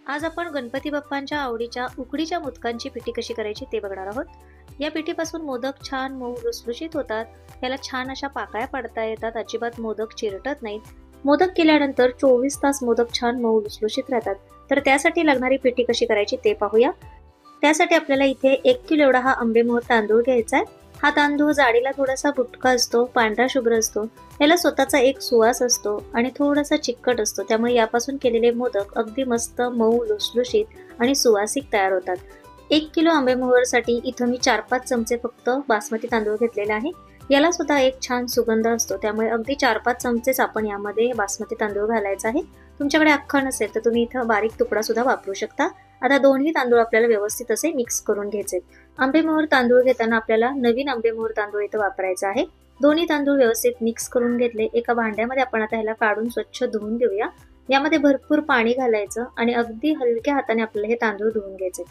आज आपण गणपती बाप्पांच्या आवडीच्या उकडीच्या मोदकांची पिठी कशी करायची ते बघणार आहोत। या पिठीपासून मोदक छान मऊ लुसलुशीत होतात। त्याला छान अशा पाकळ्या पाडता येतात, अजिबात मोदक चिरटत नाहीत। मोदक केल्यानंतर 24 तास मोदक छान मऊ लुसलुशीत राहतात। तर त्यासाठी लागणारी पिठी कशी करायची ते पाहूया। त्यासाठी आपल्याला इथे 1 किलो एवढा हा आंबेमोहर तांदूळ घ्यायचा आहे। हा तांदूळ जाडीला थोडासा बुटका असतो, पांढरा शुभ्र असतो, याला स्वतःचा एक सुवास असतो आणि थोडासा चिकट असतो, त्यामुळे यापासून केलेले मोदक अगदी मस्त मऊ लुसलुशीत आणि सुवासिक तयार होतात। 1 किलो आंबेमोहरसाठी इथं मी 4-5 चमचे फक्त बासमती तांदूळ घेतलेले आहे। याला सुद्धा एक छान सुगंध असतो, त्यामुळे अगदी 4-5 चमचेच आपण यामध्ये बासमती तांदूळ घालायचा आहे। तुमच्याकडे अख्खा नसेल तर तुम्ही इथं बारीक तुकडा सुद्धा वापरू शकता। आता दोन्ही तांदूळ आपल्याला व्यवस्थित असे मिक्स करून घ्यायचे। आंबेमोहर तांदूळ घेताना आपल्याला नवीन आंबेमोहर तांदूळ इथं वापरायचा आहे। दोन्ही तांदूळ व्यवस्थित मिक्स करून घेतले। एका भांड्यामध्ये आपण आता ह्याला काढून स्वच्छ धुवून घेऊया। यामध्ये भरपूर पाणी घालायचं आणि अगदी हलक्या हाताने आपल्याला हे तांदूळ धुवून घ्यायचे।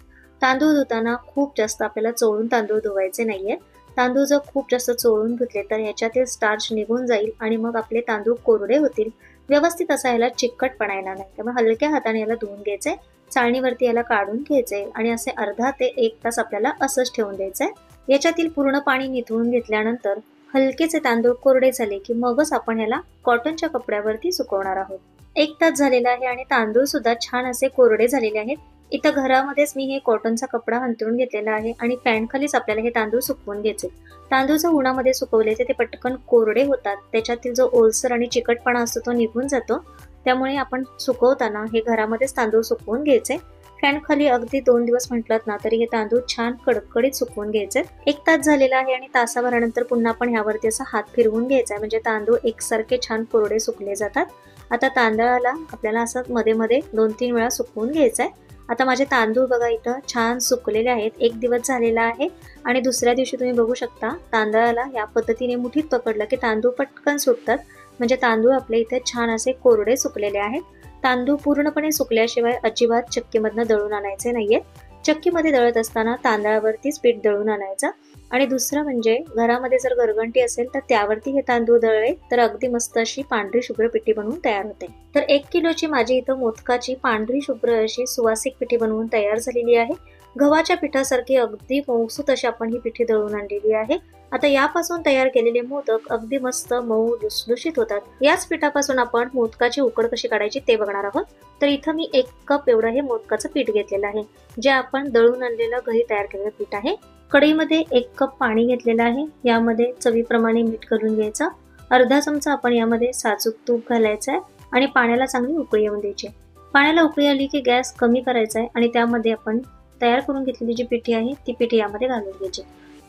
तांदूळ धुताना खूप जास्त आपल्याला चोळून तांदूळ धुवायचे नाहीये। तांदूळ जर खूप जास्त चोळून धुतले तर ह्याच्यातील स्टार्च निघून जाईल आणि मग आपले तांदूळ कोरडे होतील, व्यवस्थित असा याला चिकटपणा येणार नाही। त्यामुळे हलक्या हाताने याला धुवून घ्यायचे, चाळणीवरती याला काढून घ्यायचे आणि असे अर्धा ते 1 तास आपल्याला असंच ठेवून द्यायचंय। याच्यातील पूर्ण पाणी निथळून घेतल्यानंतर हलकेचे तांदूळ कोरडे झाले की मगच आपण ह्याला कॉटनच्या कपड्यावरती सुकवणार आहोत। 1 तास झालेला आहे आणि तांदूळ सुद्धा छान असे कोरडे झालेले आहेत। इथं घरामध्येच मी हे कॉटनचा कपडा अंथरून घेतलेला आहे आणि फॅन खालीच आपल्याला हे तांदूळ सुकवून घ्यायचे। तांदूळ जर उन्हामध्ये सुकवले तर ते पटकन कोरडे होतात, त्याच्यातील जो ओलसर आणि चिकटपणा असतो तो निघून जातो। त्यामुळे आपण सुकवताना हे घरामध्येच तांदूळ सुकवून घ्यायचे। फॅन खाली अगदी 2 दिवस म्हटलात ना तरी हे तांदूळ छान कडकडीत सुकवून घ्यायचे। 1 तास झालेला आहे आणि तासाभरानंतर पुन्हा आपण ह्यावरती असा हात फिरवून घ्यायचा आहे, म्हणजे तांदूळ एकसारखे छान कोरडे सुकले जातात। आता तांदळाला आपल्याला असं मध्ये मध्ये 2-3 वेळा सुकवून घ्यायचं आहे। आता माझे तांदूळ बघा इथं छान सुकलेले आहेत। 1 दिवस झालेला आहे आणि दुसऱ्या दिवशी तुम्ही बघू शकता तांदळाला या पद्धतीने मुठीत पकडलं की तांदूळ पटकन सुटतात, म्हणजे तांदूळ आपले इथे छान असे कोरडे सुकलेले आहेत। तांदूळ पूर्णपणे सुकल्याशिवाय अजिबात चक्कीमधनं दळून आणायचे नाहीये। चक्कीमध्ये दळत असताना तांदळावरतीच पीठ दळून आणायचं। आणि दुसरं म्हणजे घरामध्ये जर गरगंटी असेल तर त्यावरती हे तांदूळ दळले तर अगदी मस्त अशी पांढरी शुभ्र पिठी बनवून तयार होते। तर 1 किलोची माझी इथं मोदकाची पांढरी शुभ्र अशी सुवासिक पिठी बनवून तयार झालेली आहे। गव्हाच्या पिठासारखी अगदी मऊसूत अशी आपण ही पिठी दळून आणलेली आहे। आता यापासून तयार केलेले मोदक अगदी मस्त मऊ लुसलुशीत होतात। याच पिठापासून आपण मोदकाची उकड कशी काढायची ते बघणार आहोत। तर इथं मी 1 कप एवढं हे मोदकाचं पीठ घेतलेलं आहे, जे आपण दळून आणलेलं घरी तयार केलेलं पीठ आहे। कढईमध्ये 1 कप पाणी घेतलेलं आहे। यामध्ये चवीप्रमाणे मीठ घालून घ्यायचं। अर्धा चमचा आपण यामध्ये साजूक तूप घालायचं आहे आणि पाण्याला चांगली उकळी येऊन द्यायची। पाण्याला उकळी आली की गॅस कमी करायचा आहे आणि त्यामध्ये आपण तयार करून घेतलेली जी पिठी आहे ती पिठी यामध्ये घालून घ्यायची।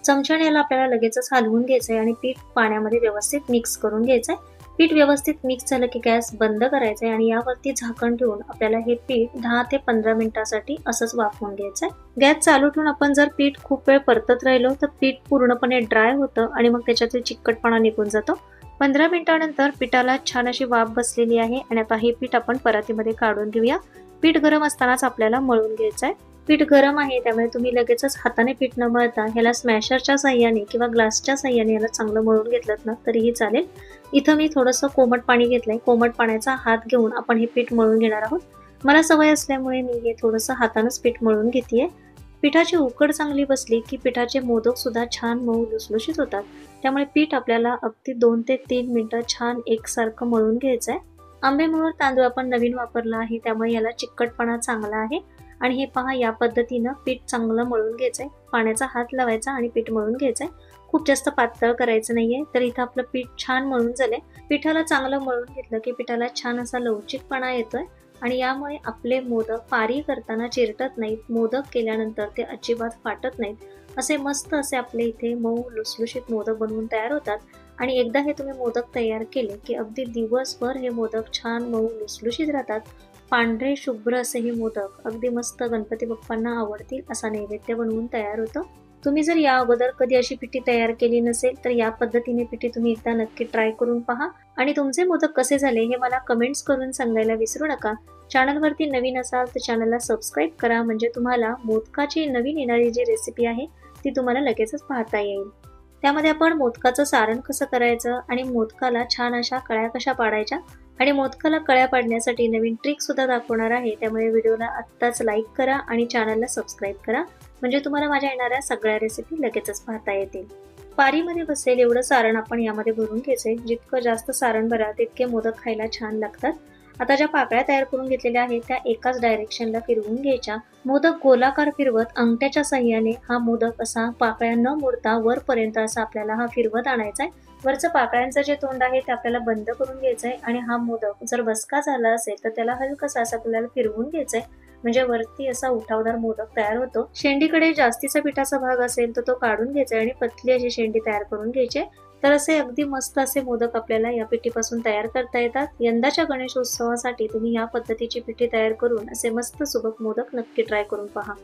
चमच्याने याला आपल्याला लगेचच हलवून घ्यायचं आहे आणि पीठ पाण्यामध्ये व्यवस्थित मिक्स करून घ्यायचं आहे। पीठ व्यवस्थित मिक्स झालं की गॅस बंद करायचा आहे आणि यावरती झाकण ठेवून आपल्याला हे पीठ 10 ते 15 मिनिटांसाठी असंच वाफवून घ्यायचं आहे। गॅस चालू ठेवून आपण जर पीठ खूप वेळ परतत राहिलो तर पीठ पूर्णपणे ड्राय होतं आणि मग त्याच्यातील चिकटपणा निघून जातो। 15 मिनिटांनंतर पिठाला छान अशी वाफ बसलेली आहे आणि आता हे पीठ आपण परातीमध्ये काढून घेऊया। पीठ गरम असतानाच आपल्याला मळून घ्यायचं आहे। पीठ गरम आहे त्यामुळे तुम्ही लगेचच हाताने पीठ न मळता ह्याला स्मॅशरच्या साह्याने किंवा ग्लासच्या साह्याने याला चांगलं मळून घेतलं ना तरीही चालेल। इथं मी थोडंसं कोमट पाणी घेतलंय। कोमट पाण्याचा हात घेऊन आपण हे पीठ मळून घेणार आहोत। मला सवय असल्यामुळे मी हे थोडंसं हातानंच पीठ मळून घेतेय। पिठाची उकड चांगली बसली की पिठाचे मोदक सुद्धा छान मऊ लुसलुशीत होतात। त्यामुळे पीठ आपल्याला अगदी 2 ते 3 मिनिटं छान एकसारखं मळून घ्यायचं आहे। आंबेमोहर तांदूळ आपण नवीन वापरला आहे त्यामुळे याला चिकटपणा चांगला आहे आणि हे पहा या पद्धतीनं पीठ चांगलं मळून घ्यायचंय। पाण्याचा हात लावायचा आणि पीठ मळून घ्यायचंय। खूप जास्त पातळ करायचं नाहीये। तर इथं आपलं पीठ छान मळून झालंय। पिठाला चांगलं मळून घेतलं की पिठाला छान असा लवचिकपणा येतोय आणि यामुळे आपले मोदक पारी करताना चिरटत नाहीत। मोदक केल्यानंतर ते अजिबात फाटत नाहीत। असे मस्त असे आपले इथे मऊ लुसलुशीत मोदक बनवून तयार होतात आणि एकदा हे तुम्ही मोदक तयार केले की अगदी दिवसभर हे मोदक छान मऊ लुसलुशीत राहतात। पांढरे शुभ्र असे हे मोदक अगदी मस्त गणपती बाप्पांना आवडतील असा नैवेद्य बनवून तयार होतं। तुम्ही जर या अगोदर कधी अशी पिठी तयार केली नसेल तर या पद्धतीने पिठी तुम्ही एकदा नक्की ट्राय करून पहा आणि तुमचे मोदक कसे झाले हे मला कमेंट्स करून सांगायला विसरू नका। चॅनलवरती नवीन असाल तर चॅनलला सबस्क्राईब करा, म्हणजे तुम्हाला मोदकाची नवीन येणारी जी रेसिपी आहे ती तुम्हाला लगेचच पाहता येईल। त्यामध्ये आपण मोदकाचं सारण कसं करायचं आणि मोदकाला छान अशा कळ्या कशा पाडायच्या आणि मोदकाला कळ्या पाडण्यासाठी नवीन ट्रिक सुद्धा दाखवणार आहे, त्यामुळे व्हिडिओला आत्ताच लाईक करा आणि चॅनलला सबस्क्राईब करा, म्हणजे तुम्हाला माझ्या येणाऱ्या सगळ्या रेसिपी लगेचच पाहता येतील. पारीमध्ये बसेल एवढं सारण आपण यामध्ये भरून घ्यायचंय. जितकं जास्त सारण भराल तितके मोदक खायला छान लागतात. आता ज्या पाकळ्या तयार करून घेतलेल्या आहेत त्या एकाच डायरेक्शनला फिरवून घ्यायच्या. मोदक गोलाकार फिरवत अंगठ्याच्या साह्याने हा मोदक असा पाकळ्या न मोडता वरपर्यंत असा आपल्याला हा फिरवत आणायचा आहे. वरचं पाकळ्यांचं जे तोंड आहे ते आपल्याला बंद करून घ्यायचंय आणि हा मोदक जर बसका झाला असेल तर त्याला हलकंसं असं आपल्याला फिरवून घ्यायचंय, म्हणजे वरती असा उठावदार मोदक तयार होतो. शेंडीकडे जास्तीचा पिठाचा भाग असेल तर तो काढून घ्यायचा आणि पतली अशी शेंडी तयार करून घ्यायची. तर असे अगदी मस्त असे मोदक आपल्याला या पिठीपासून तयार करता येतात. यंदाच्या गणेशोत्सवासाठी तुम्ही या पद्धतीची पिठी तयार करून असे मस्त सुबक मोदक नक्की ट्राय करून पहा.